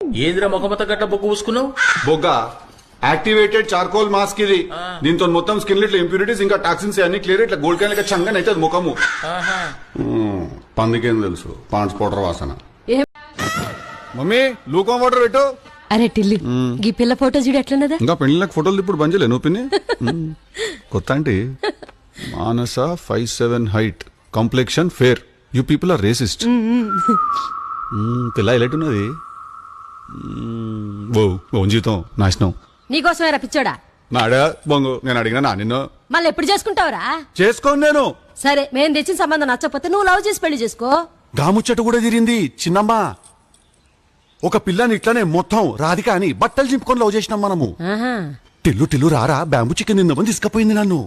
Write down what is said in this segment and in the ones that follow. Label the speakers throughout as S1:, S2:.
S1: ఏంద్రా ముఖమత గట్ట బొగ్గు పూసుకున్నావు?
S2: బొగ్గ యాక్టివేటెడ్ చార్కోల్ మాస్క్ ఇది. దీంతో మొత్తం స్కిన్ ఇట్లా ఇంప్యూరిటీస్ ఇంకా టాక్సిన్స్ అన్ని క్లియర్ ఇట్లా గోల్డ్ క్యాన్ లెక్క చంగన అయితే ముఖము. పందికేం తెలుసు పాండ్స్ పౌడర్ వాసన. మమ్మీ లూకాం వాటర్ పెట్టు.
S3: అరే టిల్లి ఈ పిల్ల ఫోటో చూడు ఎట్లున్నదా?
S2: ఇంకా పెళ్లిళ్ళకి ఫోటోలు ఇప్పుడు బంజలే నువ్వు పిన్ని. కొత్త అంటే Manasa 5'7" height, complexion fair, you people are racist. పిల్ల ఎలైట్ ఉన్నది. ఓ జీతం నాశనం.
S3: నీకోసమే రప్పించాడా?
S2: నాడా బొంగు నేను అడిగినా నా నిన్ను.
S3: మళ్ళీ ఎప్పుడు చేసుకుంటావురా?
S2: చేసుకోను నేను.
S3: సరే మేము తెచ్చిన సంబంధం నచ్చకపోతే నువ్వు లవ్ చేసి పెళ్లి చేసుకో.
S2: గాముచ్చట కూడా తిరిగింది చిన్నమ్మా. ఒక పిల్లని ఇట్లానే మొత్తం రాధిక అని బట్టలు చింపుకొని లవ్ చేసినాం మనము. టిల్లు టిల్లు రారా బ్యాంబు చికెన్ తిందామని తీసుకుపోయింది నన్ను.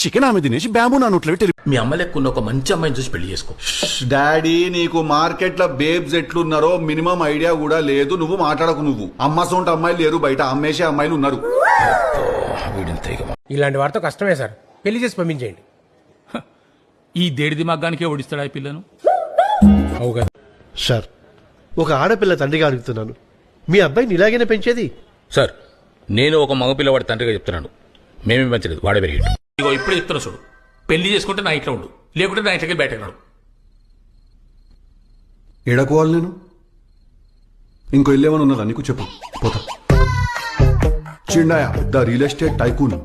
S2: చికెన్ ఆమె తినేసి బ్యాంబు నా నోట్లో పెట్టి
S1: మీ అమ్మ లెక్కున్న ఒక మంచి అమ్మాయిని చూసి పెళ్లి చేసుకో.
S2: డాడీ నీకు మార్కెట్ లో బేబ్స్ ఎట్లున్నారో మినిమం ఐడియా కూడా లేదు. నువ్వు మాట్లాడకు. నువ్వు అమ్మ సొంత అమ్మాయిలు లేరు, బయట అమ్మేసే అమ్మాయిలు ఉన్నారు.
S4: ఇలాంటి వారితో కష్టమే సార్, పెళ్లి చేసి పంపించేయండి.
S5: ఈ దేడిది మగ్గానికే ఓడిస్తాడా ఈ పిల్లను?
S4: అవు కదా
S6: సార్, ఒక ఆడపిల్ల తండ్రిగా అడుగుతున్నాను, మీ అబ్బాయిని ఇలాగైనా పెంచేది?
S1: సార్ నేను ఒక మగ పిల్లవాడి తండ్రిగా చెప్తున్నాను, మేమేం పెంచలేదు, వాడే పెరిగాడు. ఇగో ఇప్పుడే చెప్తున్నా చూడు, పెళ్లి చేసుకుంటే నా ఇంట్లో ఉండు, లేకుంటే నా ఇంట్లోకి బయటకు రాడు.
S2: ఎడకోవాలి నేను? ఇంకో ఇల్లు ఏమైనా ఉన్నదా నీకు? చెప్పు పోతా. చిన్నాయ పెద్ద రియల్ ఎస్టేట్ టైకూన్.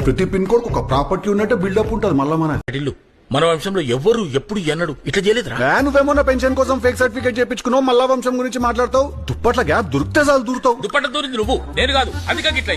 S2: ప్రతి పిన్ కోడ్ ఒక ప్రాపర్టీ ఉన్నట్టే బిల్డప్ ఉంటుంది. మళ్ళా
S1: ఇల్లు మన వంశంలో ఎవ్వరు ఎప్పుడు ఎన్నడు ఇట్లా చేయలేదురా.
S2: నువ్వేమన్నా పెన్షన్ కోసం ఫేక్ సర్టిఫికేట్ చేయించుకున్నావు, మళ్ళా వంశం గురించి మాట్లాడతావు. దుప్పట్ల గ్యాప్ దొరికితే చాలు దూరుతావు.
S1: దుప్పట్ట దూరింది నువ్వు, నేను కాదు. అందుకే ఇట్లా